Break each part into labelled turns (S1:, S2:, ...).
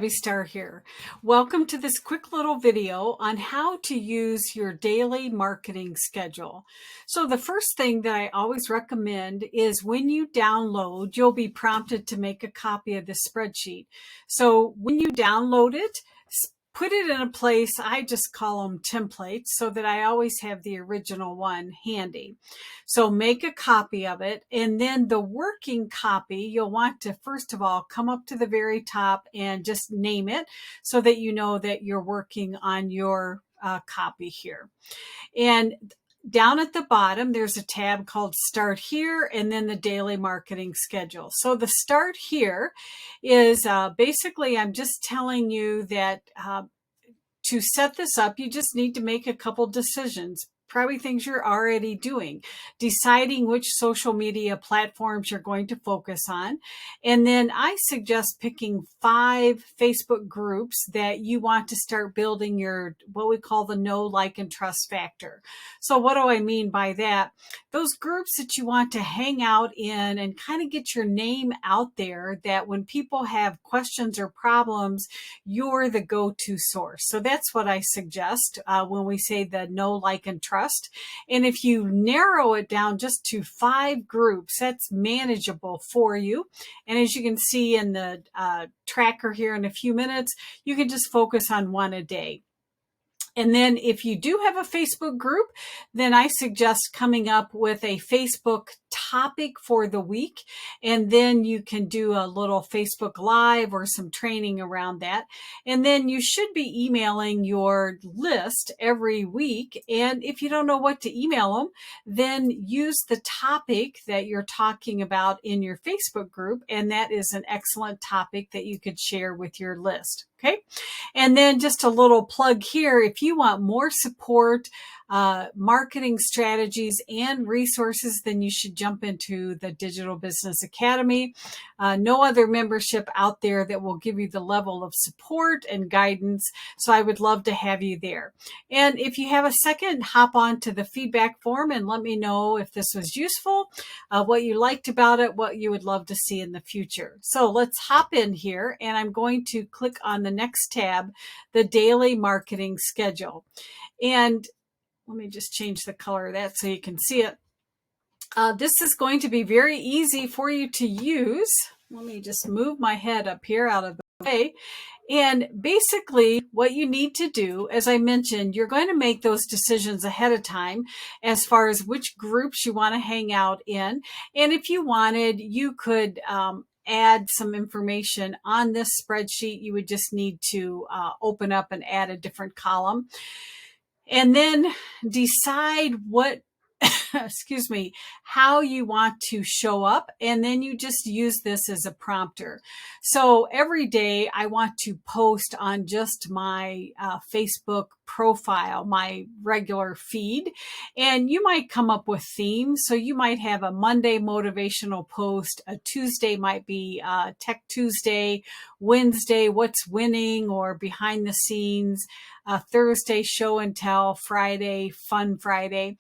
S1: Debbi Starr here. Welcome to this quick little video on how to use your daily marketing schedule. So the first thing that I always recommend is when you download, you'll be prompted to make a copy of the spreadsheet. So when you download it, put it in a place, I just call them templates, so that I always have the original one handy. So make a copy of it, and then the working copy, you'll want to first of all come up to the very top and just name it so that you know that you're working on your copy here. And down at the bottom, there's a tab called Start Here, and then the Daily Marketing Schedule. So the Start Here is basically, I'm just telling you that to set this up, you just need to make a couple decisions. Probably things you're already doing, deciding which social media platforms you're going to focus on. And then I suggest picking 5 Facebook groups that you want to start building your, what we call the know, like, and trust factor. So what do I mean by that? Those groups that you want to hang out in and kind of get your name out there, that when people have questions or problems, you're the go-to source. So that's what I suggest when we say the know, like, and trust. And if you narrow it down just to 5 groups, that's manageable for you. And as you can see in the tracker here in a few minutes, you can just focus on one a day. And then if you do have a Facebook group, then I suggest coming up with a Facebook topic for the week. And then you can do a little Facebook Live or some training around that. And then you should be emailing your list every week. And if you don't know what to email them, then use the topic that you're talking about in your Facebook group. And that is an excellent topic that you could share with your list. Okay. And then just a little plug here. If you want more support, marketing strategies and resources, then you should jump into the Digital Business Academy. No other membership out there that will give you the level of support and guidance. So I would love to have you there. And if you have a second, hop on to the feedback form and let me know if this was useful, what you liked about it, what you would love to see in the future. So let's hop in here, and I'm going to click on the next tab, the Daily Marketing Schedule. And let me just change the color of that so you can see it. This is going to be very easy for you to use. Let me just move my head up here out of the way. And basically what you need to do, as I mentioned, you're going to make those decisions ahead of time as far as which groups you want to hang out in. And if you wanted, you could add some information on this spreadsheet. You would just need to open up and add a different column. And then decide what, excuse me, how you want to show up. And then you just use this as a prompter. So every day I want to post on just my Facebook profile, my regular feed. And you might come up with themes. So you might have a Monday motivational post, a Tuesday might be Tech Tuesday, Wednesday, what's winning or behind the scenes, Thursday, show and tell, Friday, fun Friday,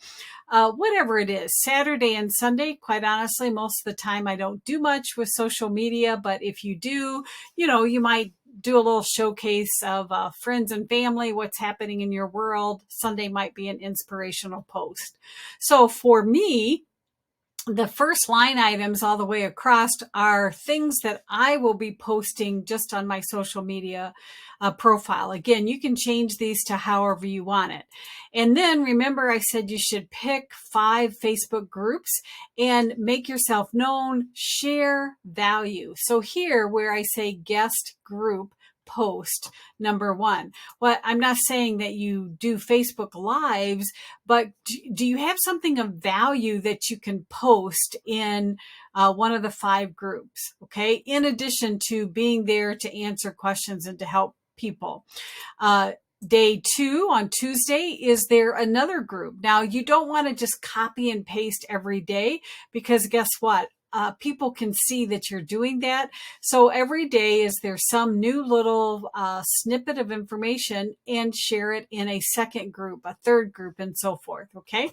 S1: whatever it is. Saturday and Sunday, quite honestly, most of the time I don't do much with social media, but if you do, you know, you might do a little showcase of friends and family, what's happening in your world. Sunday might be an inspirational post. So for me, the first line items all the way across are things that I will be posting just on my social media profile. Again, you can change these to however you want it. And then remember, I said you should pick 5 Facebook groups and make yourself known, share value. So here where I say guest group, post number 1. Well, I'm not saying that you do Facebook Lives, but do you have something of value that you can post in one of the 5 groups? Okay. In addition to being there to answer questions and to help people. Day 2 on Tuesday, is there another group? Now you don't want to just copy and paste every day, because guess what? People can see that you're doing that. So every day, is there some new little snippet of information, and share it in a second group, a third group, and so forth. Okay.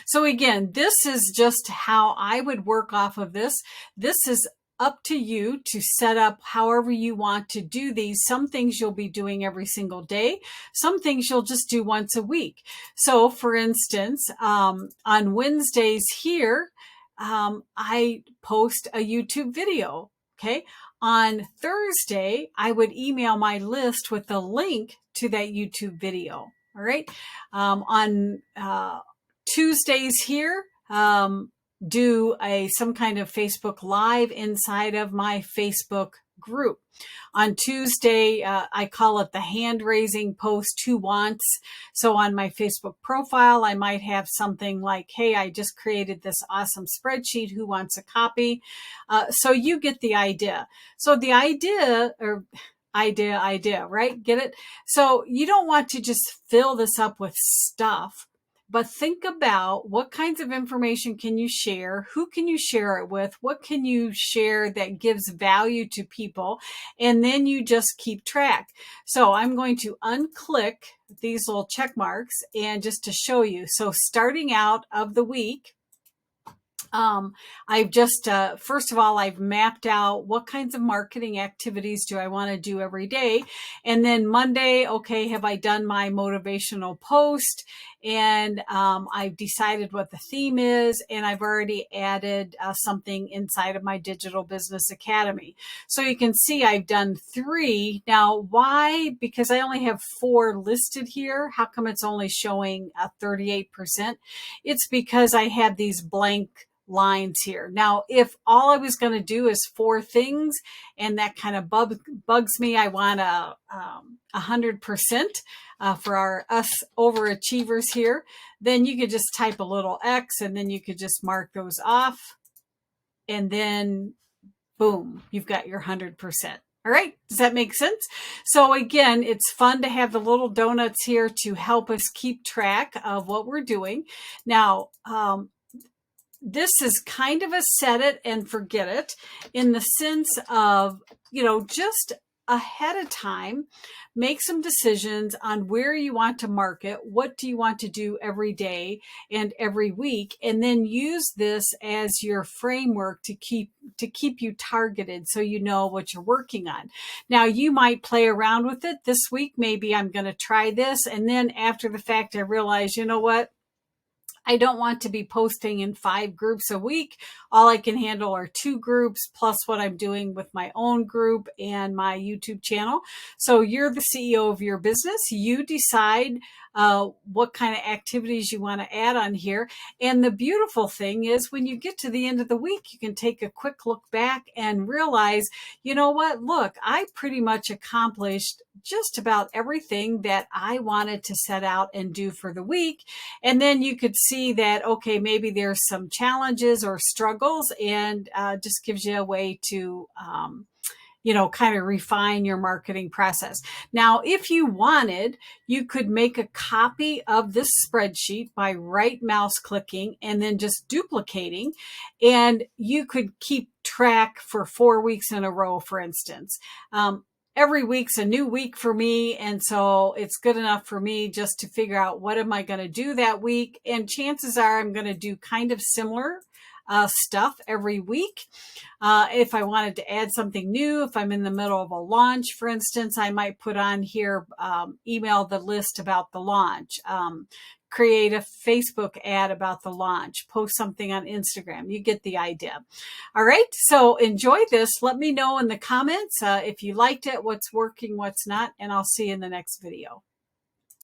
S1: So again, this is just how I would work off of this. This is up to you to set up however you want to do these. Some things you'll be doing every single day. Some things you'll just do once a week. So for instance, on Wednesdays here, I post a YouTube video. Okay. On Thursday, I would email my list with a link to that YouTube video. All right. On Tuesdays here, do some kind of Facebook Live inside of my Facebook group. On Tuesday, I call it the hand raising post, who wants. So on my Facebook profile, I might have something like, hey, I just created this awesome spreadsheet. Who wants a copy? So you get the idea. So the idea, right? Get it? So you don't want to just fill this up with stuff. But think about what kinds of information can you share? Who can you share it with? What can you share that gives value to people? And then you just keep track. So I'm going to unclick these little check marks and just to show you. So starting out of the week, I've just, first of all, I've mapped out what kinds of marketing activities do I want to do every day. And then Monday, okay, have I done my motivational post? And I've decided what the theme is, and I've already added something inside of my Digital Business Academy. So you can see I've done 3. Now, why? Because I only have 4 listed here. How come it's only showing 38%? It's because I had these blank lines here. Now, if all I was going to do is 4 things and that kind of bugs me, I want 100% for us overachievers here, then you could just type a little X and then you could just mark those off. And then boom, you've got your 100%. All right. Does that make sense? So again, it's fun to have the little donuts here to help us keep track of what we're doing. Now, this is kind of a set it and forget it in the sense of, just ahead of time, make some decisions on where you want to market. What do you want to do every day and every week? And then use this as your framework to keep you targeted so you know what you're working on. Now, you might play around with it this week. Maybe I'm going to try this. And then after the fact, I realize, you know what? I don't want to be posting in 5 groups a week. All I can handle are 2 groups plus what I'm doing with my own group and my YouTube channel. So you're the CEO of your business. You decide what kind of activities you want to add on here. And the beautiful thing is when you get to the end of the week, you can take a quick look back and realize, you know what? Look, I pretty much accomplished just about everything that I wanted to set out and do for the week. And then you could see that, okay, maybe there's some challenges or struggles, and just gives you a way to, kind of refine your marketing process. Now, if you wanted, you could make a copy of this spreadsheet by right mouse clicking and then just duplicating, and you could keep track for 4 weeks in a row, for instance. Every week's a new week for me. And so it's good enough for me just to figure out what am I going to do that week. And chances are I'm going to do kind of similar stuff every week. If I wanted to add something new, if I'm in the middle of a launch, for instance, I might put on here, email the list about the launch, create a Facebook ad about the launch, post something on Instagram. You get the idea. All right. So enjoy this. Let me know in the comments if you liked it, what's working, what's not, and I'll see you in the next video.